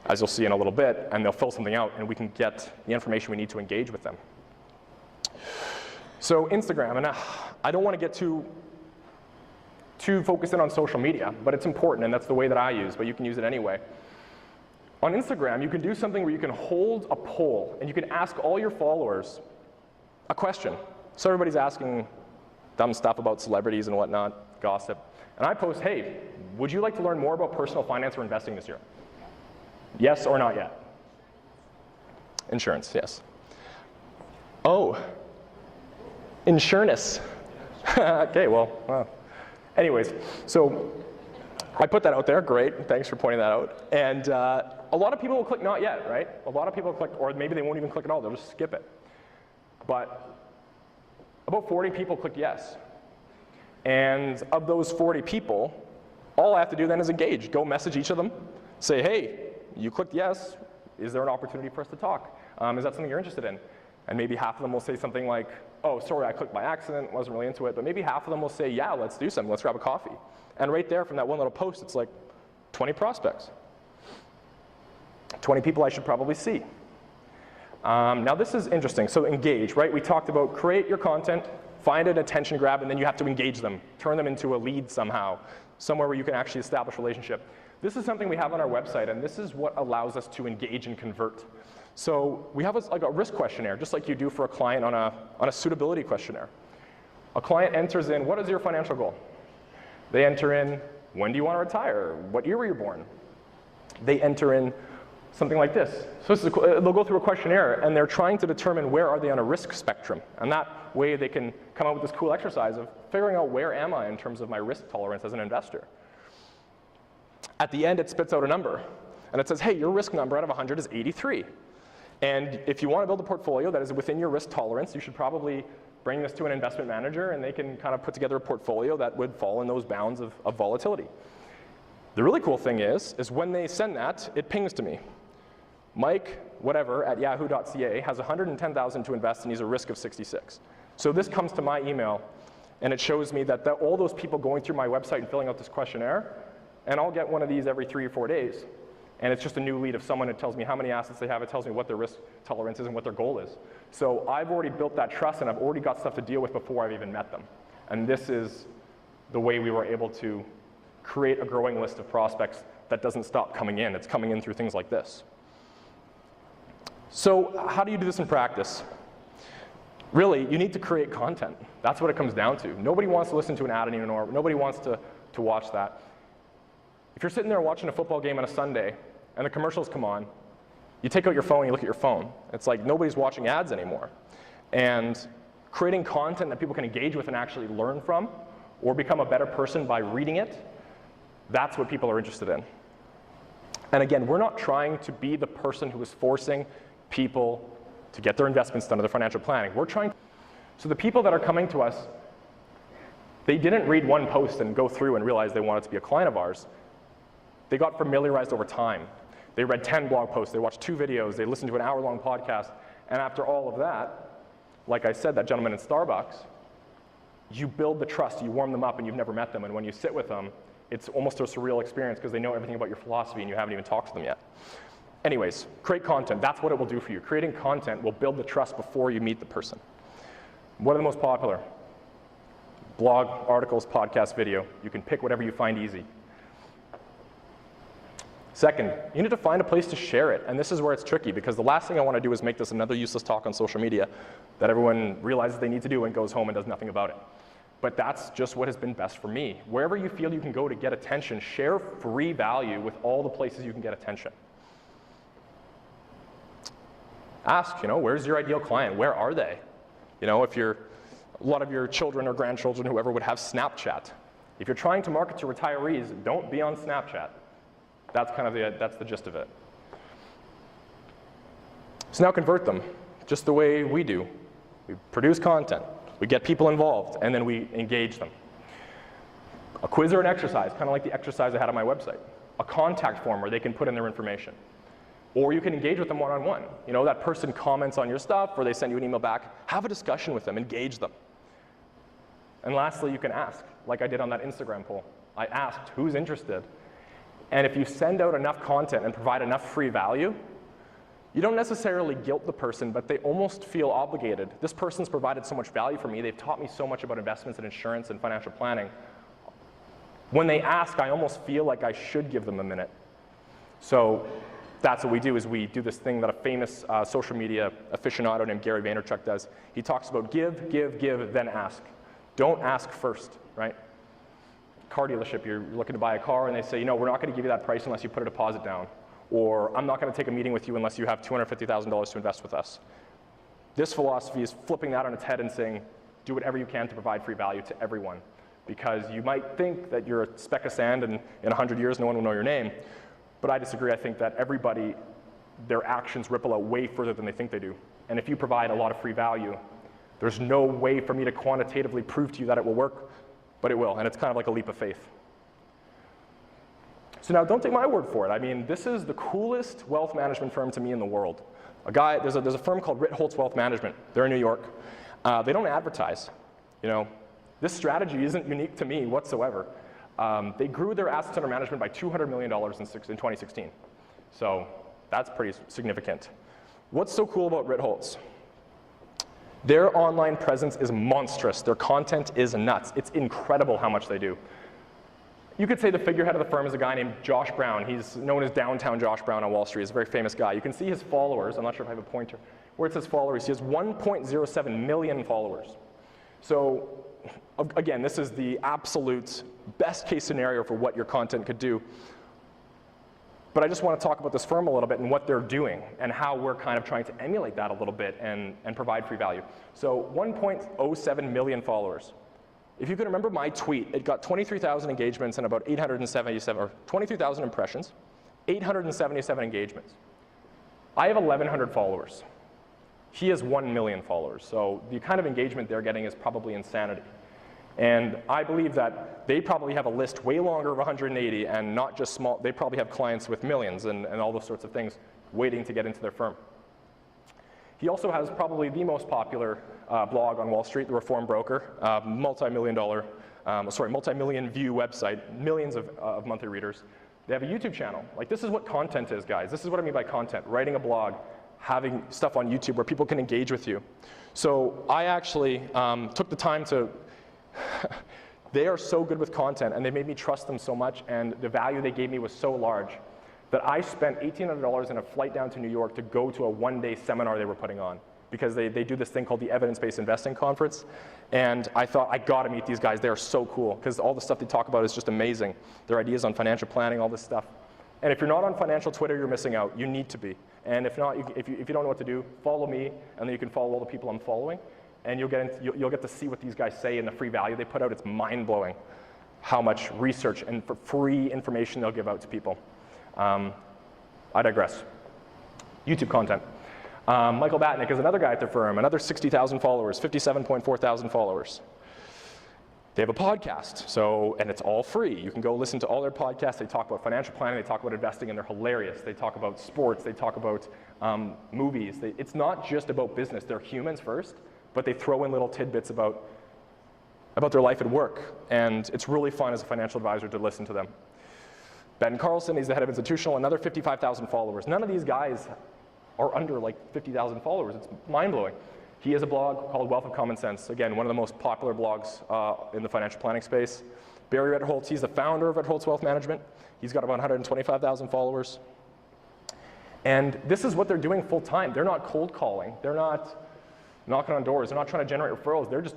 as you'll see in a little bit, and they'll fill something out, and we can get the information we need to engage with them. So Instagram, and I don't want to get too focused in on social media, but it's important, and that's the way that I use, but you can use it anyway. On Instagram, you can do something where you can hold a poll, and you can ask all your followers a question. So everybody's asking dumb stuff about celebrities and whatnot, gossip. And I post, hey, would you like to learn more about personal finance or investing this year? Yes or not yet? Insurance, yes. Oh, insurance. Okay, well. Anyways, so I put that out there. Great, thanks for pointing that out. And a lot of people will click not yet, right? A lot of people click, or maybe they won't even click at all. They'll just skip it. But about 40 people clicked yes. And of those 40 people, all I have to do then is engage. Go message each of them. Say, hey, you clicked yes. Is there an opportunity for us to talk? Is that something you're interested in? And maybe half of them will say something like, oh, sorry, I clicked by accident, wasn't really into it. But maybe half of them will say, yeah, let's do something. Let's grab a coffee. And right there from that one little post, it's like 20 prospects. 20 people I should probably see. Now this is interesting. So engage, right? We talked about create your content, find an attention grab, and then you have to engage them. Turn them into a lead somehow, somewhere where you can actually establish a relationship. This is something we have on our website, and this is what allows us to engage and convert. So we have like a risk questionnaire, just like you do for a client on a suitability questionnaire. A client enters in, what is your financial goal? They enter in, when do you want to retire? What year were you born? They enter in something like this. So this is they'll go through a questionnaire, and they're trying to determine where are they on a risk spectrum. And that way they can come up with this cool exercise of figuring out where am I in terms of my risk tolerance as an investor. At the end, it spits out a number. And it says, hey, your risk number out of 100 is 83. And if you want to build a portfolio that is within your risk tolerance, you should probably bring this to an investment manager, and they can kind of put together a portfolio that would fall in those bounds of volatility. The really cool thing is when they send that, it pings to me. Mike, whatever, at yahoo.ca has 110,000 to invest, and he's a risk of 66. So this comes to my email, and it shows me that all those people going through my website and filling out this questionnaire, and I'll get one of these every 3 or 4 days. And it's just a new lead of someone that tells me how many assets they have. It tells me what their risk tolerance is and what their goal is. So I've already built that trust, and I've already got stuff to deal with before I've even met them. And this is the way we were able to create a growing list of prospects that doesn't stop coming in. It's coming in through things like this. So how do you do this in practice? Really, you need to create content. That's what it comes down to. Nobody wants to listen to an ad anymore. Nobody wants to watch that. If you're sitting there watching a football game on a Sunday, and the commercials come on, you take out your phone and you look at your phone. It's like nobody's watching ads anymore. And creating content that people can engage with and actually learn from or become a better person by reading it, that's what people are interested in. And again, we're not trying to be the person who is forcing people to get their investments done or their financial planning. We're trying. So the people that are coming to us, they didn't read one post and go through and realize they wanted to be a client of ours. They got familiarized over time. They read 10 blog posts, they watched 2 videos, they listened to an hour-long podcast, and after all of that, like I said, that gentleman in Starbucks, you build the trust, you warm them up, and you've never met them, and when you sit with them, it's almost a surreal experience because they know everything about your philosophy and you haven't even talked to them yet. Anyways, create content. That's what it will do for you. Creating content will build the trust before you meet the person. What are the most popular? Blog, articles, podcast, video. You can pick whatever you find easy. Second, you need to find a place to share it, and this is where it's tricky because the last thing I want to do is make this another useless talk on social media that everyone realizes they need to do and goes home and does nothing about it. But that's just what has been best for me. Wherever you feel you can go to get attention, share free value with all the places you can get attention. Ask, where's your ideal client? Where are they? If a lot of your children or grandchildren, whoever, would have Snapchat. If you're trying to market to retirees, don't be on Snapchat. That's that's the gist of it. So now convert them, just the way we do. We produce content, we get people involved, and then we engage them. A quiz or an exercise, kind of like the exercise I had on my website. A contact form where they can put in their information. Or you can engage with them one-on-one. That person comments on your stuff, or they send you an email back. Have a discussion with them, engage them. And lastly, you can ask, like I did on that Instagram poll. I asked, who's interested? And if you send out enough content and provide enough free value, you don't necessarily guilt the person, but they almost feel obligated. This person's provided so much value for me. They've taught me so much about investments and insurance and financial planning. When they ask, I almost feel like I should give them a minute. So that's what we do, is we do this thing that a famous social media aficionado named Gary Vaynerchuk does. He talks about give, then ask. Don't ask first, right? Car dealership, you're looking to buy a car and they say, we're not going to give you that price unless you put a deposit down. Or I'm not going to take a meeting with you unless you have $250,000 to invest with us. This philosophy is flipping that on its head and saying, do whatever you can to provide free value to everyone. Because you might think that you're a speck of sand and in 100 years no one will know your name. But I disagree. I think that everybody, their actions ripple out way further than they think they do. And if you provide a lot of free value, there's no way for me to quantitatively prove to you that it will work, but it will, and it's kind of like a leap of faith. So now, don't take my word for it. I mean, this is the coolest wealth management firm to me in the world. There's a firm called Ritholtz Wealth Management. They're in New York. They don't advertise. This strategy isn't unique to me whatsoever. They grew their assets under management by $200 million in 2016. So that's pretty significant. What's so cool about Ritholtz? Their online presence is monstrous. Their content is nuts. It's incredible how much they do. You could say the figurehead of the firm is a guy named Josh Brown. He's known as Downtown Josh Brown on Wall Street. He's a very famous guy. You can see his followers. I'm not sure if I have a pointer. Where it says followers, he has 1.07 million followers. So again, this is the absolute best case scenario for what your content could do. But I just want to talk about this firm a little bit and what they're doing and how we're kind of trying to emulate that a little bit and provide free value. So 1.07 million followers. If you can remember my tweet, it got 23,000 engagements and about 877, or 23,000 impressions, 877 engagements. I have 1,100 followers. He has 1 million followers. So the kind of engagement they're getting is probably insanity. And I believe that they probably have a list way longer of 180 and not just small. They probably have clients with millions and all those sorts of things waiting to get into their firm. He also has probably the most popular blog on Wall Street, The Reform Broker, multi-million view website, millions of monthly readers. They have a YouTube channel. Like, this is what content is, guys. This is what I mean by content. Writing a blog, having stuff on YouTube where people can engage with you. So I actually took the time to, they are so good with content and they made me trust them so much, and the value they gave me was so large that I spent $1,800 in a flight down to New York to go to a one-day seminar they were putting on, because they do this thing called the Evidence-Based Investing Conference. And I thought, I gotta meet these guys. They are so cool, because all the stuff they talk about is just amazing. Their ideas on financial planning, all this stuff. And if you're not on financial Twitter, you're missing out. You need to be. And if not, if you don't know what to do, follow me, and then you can follow all the people I'm following. And you'll get to see what these guys say in the free value they put out. It's mind-blowing how much research and for free information they'll give out to people. I digress. YouTube content. Michael Batnick is another guy at their firm, another 60,000 followers, 57.4 thousand followers. They have a podcast, and it's all free. You can go listen to all their podcasts. They talk about financial planning, they talk about investing, and they're hilarious. They talk about sports, they talk about movies. It's not just about business. They're humans first, but they throw in little tidbits about their life at work, and it's really fun as a financial advisor to listen to them. Ben Carlson, he's the head of institutional, another 55,000 followers. None of these guys are under like 50,000 followers. It's mind-blowing. He has a blog called Wealth of Common Sense. Again, one of the most popular blogs in the financial planning space. Barry Ritholtz, he's the founder of Ritholtz Wealth Management. He's got about 125,000 followers. And this is what they're doing full time. They're not cold calling. They're not knocking on doors. They're not trying to generate referrals. They're just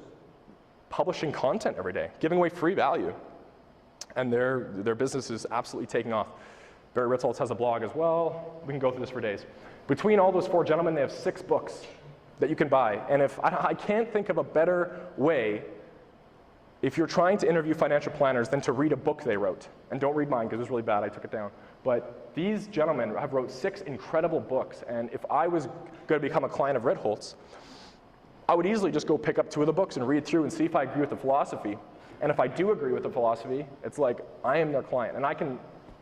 publishing content every day, giving away free value. And their business is absolutely taking off. Barry Ritholtz has a blog as well. We can go through this for days. Between all those 4 gentlemen, they have 6 books that you can buy. And if I can't think of a better way, if you're trying to interview financial planners, than to read a book they wrote. And don't read mine because it was really bad, I took it down. But these gentlemen have wrote 6 incredible books, and if I was going to become a client of Ritholtz, I would easily just go pick up 2 of the books and read through and see if I agree with the philosophy. And if I do agree with the philosophy, it's like I am their client. And I can,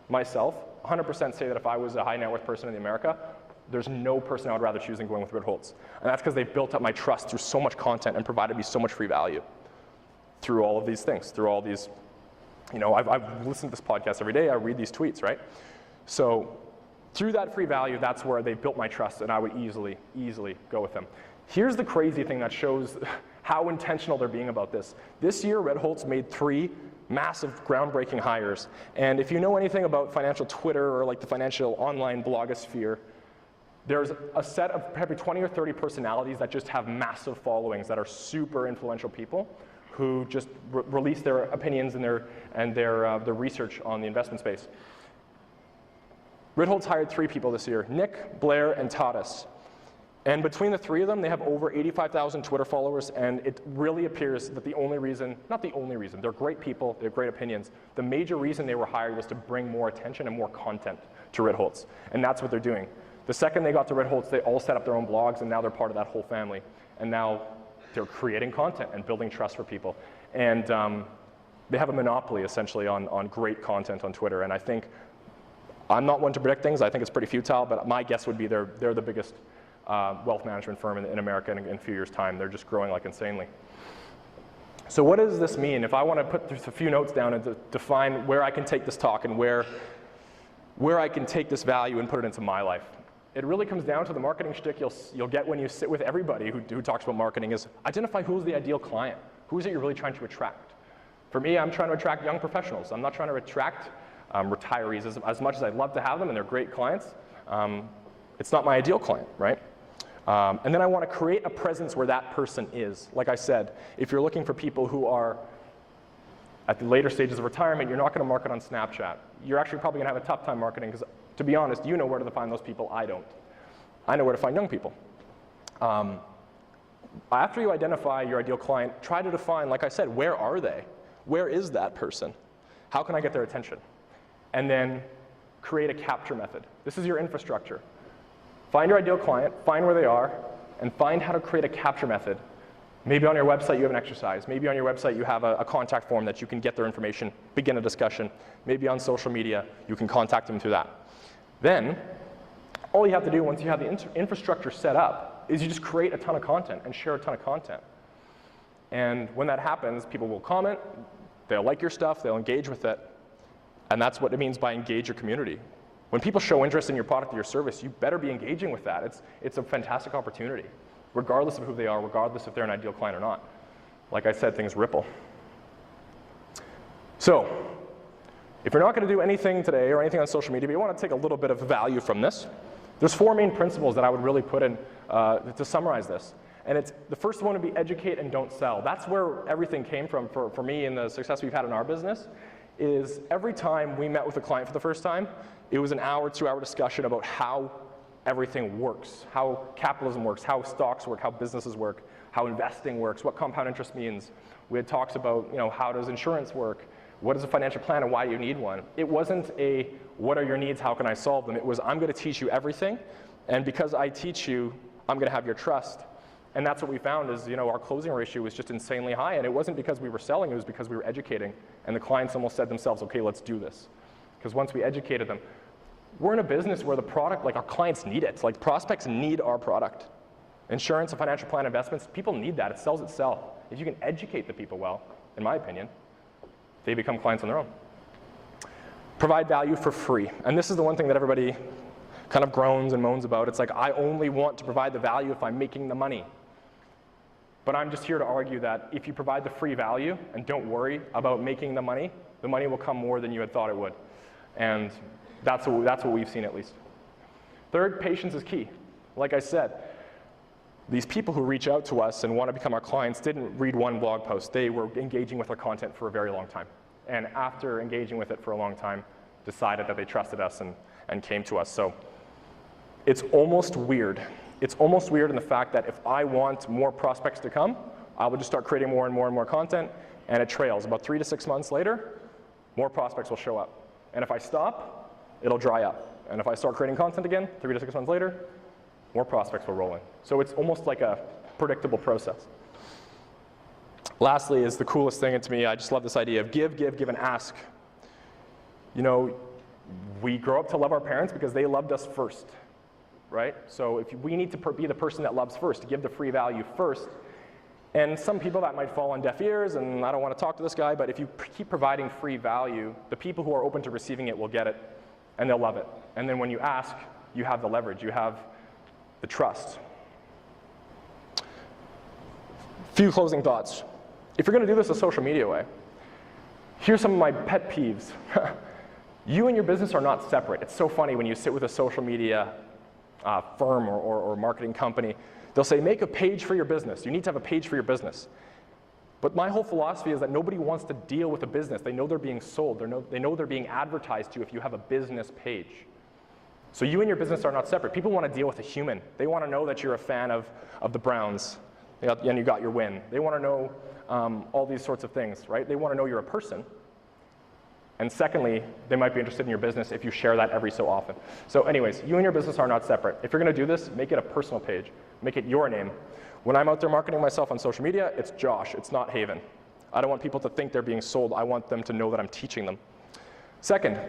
myself, 100% say that if I was a high net worth person in America, there's no person I would rather choose than going with Ritholtz. And that's because they've built up my trust through so much content and provided me so much free value through all of these things, through all these, I've listened to this podcast every day, I read these tweets, right? So through that free value, that's where they built my trust, and I would easily go with them. Here's the crazy thing that shows how intentional they're being about this. This year, Ritholtz made 3 massive groundbreaking hires. And if you know anything about financial Twitter or like the financial online blogosphere, there's a set of probably 20 or 30 personalities that just have massive followings that are super influential people who just release their opinions and their research on the investment space. Ritholtz hired 3 people this year, Nick, Blair, and Tadas. And between the 3 of them, they have over 85,000 Twitter followers, and it really appears that the only reason, not the only reason, they're great people, they have great opinions. The major reason they were hired was to bring more attention and more content to Ritholtz, and that's what they're doing. The second they got to Ritholtz, they all set up their own blogs, and now they're part of that whole family. And now they're creating content and building trust for people. And they have a monopoly, essentially, on great content on Twitter. And I think, I'm not one to predict things, I think it's pretty futile, but my guess would be they're the biggest wealth management firm in America in a few years' time. They're just growing like insanely. So what does this mean? If I want to put just a few notes down and define where I can take this talk and where I can take this value and put it into my life, it really comes down to the marketing shtick you'll get when you sit with everybody who talks about marketing is identify who's the ideal client. Who is it you're really trying to attract? For me, I'm trying to attract young professionals. I'm not trying to attract retirees as much as I'd love to have them, and they're great clients. It's not my ideal client, right? And then I want to create a presence where that person is. Like I said, if you're looking for people who are at the later stages of retirement, you're not going to market on Snapchat. You're actually probably going to have a tough time marketing because, to be honest, you know where to find those people. I don't. I know where to find young people. After you identify your ideal client, try to define, like I said, where are they? Where is that person? How can I get their attention? And then create a capture method. This is your infrastructure. Find your ideal client, find where they are, and find how to create a capture method. Maybe on your website you have an exercise. Maybe on your website you have a contact form that you can get their information, begin a discussion. Maybe on social media you can contact them through that. Then, all you have to do once you have the infrastructure set up is you just create a ton of content and share a ton of content. And when that happens, people will comment, they'll like your stuff, they'll engage with it, and that's what it means by engage your community. When people show interest in your product or your service, you better be engaging with that. It's a fantastic opportunity, regardless of who they are, regardless if they're an ideal client or not. Like I said, things ripple. So, if you're not going to do anything today or anything on social media, but you want to take a little bit of value from this, there's 4 main principles that I would really put in to summarize this. And the first one would be educate and don't sell. That's where everything came from for me and the success we've had in our business. Is every time we met with a client for the first time, it was an hour, 2-hour discussion about how everything works, how capitalism works, how stocks work, how businesses work. how investing works, what compound interest means. We had talks about, how does insurance work? What is a financial plan and why do you need one? It wasn't a, what are your needs, how can I solve them? It was, I'm going to teach you everything, and because I teach you, I'm going to have your trust. And that's what we found is, our closing ratio was just insanely high, and it wasn't because we were selling, it was because we were educating, and the clients almost said themselves, okay, let's do this. Because once we educated them, we're in a business where the product, our clients need it. Prospects need our product. Insurance, a financial plan, investments, people need that. It sells itself. If you can educate the people well, in my opinion, they become clients on their own. Provide value for free. And this is the one thing that everybody kind of groans and moans about. It's like, I only want to provide the value if I'm making the money. But I'm just here to argue that if you provide the free value and don't worry about making the money will come more than you had thought it would. And that's what we've seen at least. Third, patience is key. Like I said, these people who reach out to us and want to become our clients didn't read one blog post. They were engaging with our content for a very long time. And after engaging with it for a long time, decided that they trusted us and came to us. So it's almost weird. It's almost weird in the fact that if I want more prospects to come, I will just start creating more and more and more content, and it trails. About 3 to 6 months later, more prospects will show up. And if I stop, it'll dry up. And if I start creating content again, 3 to 6 months later, more prospects will roll in. So it's almost like a predictable process. Lastly is the coolest thing to me. I just love this idea of give, and ask. We grow up to love our parents because they loved us first, right? So we need to be the person that loves first, to give the free value first. And some people that might fall on deaf ears, and I don't want to talk to this guy, but if you keep providing free value, the people who are open to receiving it will get it, and they'll love it. And then when you ask, you have the leverage, you have the trust. Few closing thoughts. If you're going to do this the social media way, here's some of my pet peeves. You and your business are not separate. It's so funny when you sit with a social media firm or marketing company. They'll say, make a page for your business. You need to have a page for your business. But my whole philosophy is that nobody wants to deal with a business. They know they're being sold. They know they're being advertised to if you have a business page. So you and your business are not separate. People want to deal with a human. They want to know that you're a fan of the Browns and you got your win. They want to know all these sorts of things, right? They want to know you're a person. And secondly, they might be interested in your business if you share that every so often. So anyways, you and your business are not separate. If you're going to do this, make it a personal page. Make it your name. When I'm out there marketing myself on social media, it's Josh. It's not Haven. I don't want people to think they're being sold. I want them to know that I'm teaching them. Second,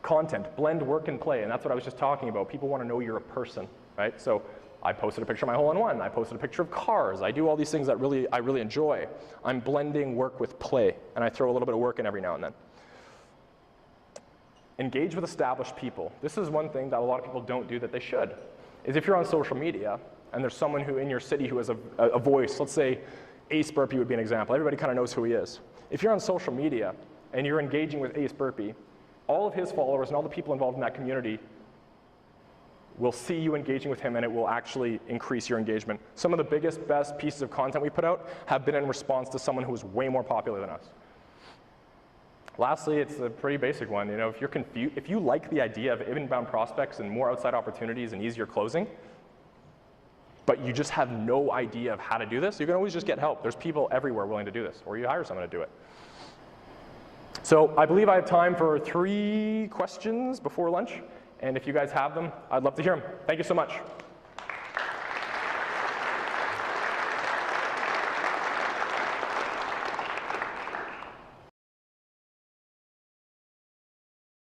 content. Blend work and play. And that's what I was just talking about. People want to know you're a person, right? So I posted a picture of my hole-in-one. I posted a picture of cars. I do all these things that I really enjoy. I'm blending work with play, and I throw a little bit of work in every now and then. Engage with established people. This is one thing that a lot of people don't do that they should, is if you're on social media and there's someone who in your city who has a voice, let's say Ace Burpee would be an example. Everybody kind of knows who he is. If you're on social media and you're engaging with Ace Burpee, all of his followers and all the people involved in that community will see you engaging with him, and it will actually increase your engagement. Some of the biggest, best pieces of content we put out have been in response to someone who is way more popular than us. Lastly, it's a pretty basic one. If you're confused, if you like the idea of inbound prospects and more outside opportunities and easier closing, but you just have no idea of how to do this, you can always just get help. There's people everywhere willing to do this, or you hire someone to do it. So I believe I have time for 3 questions before lunch, and if you guys have them, I'd love to hear them. Thank you so much.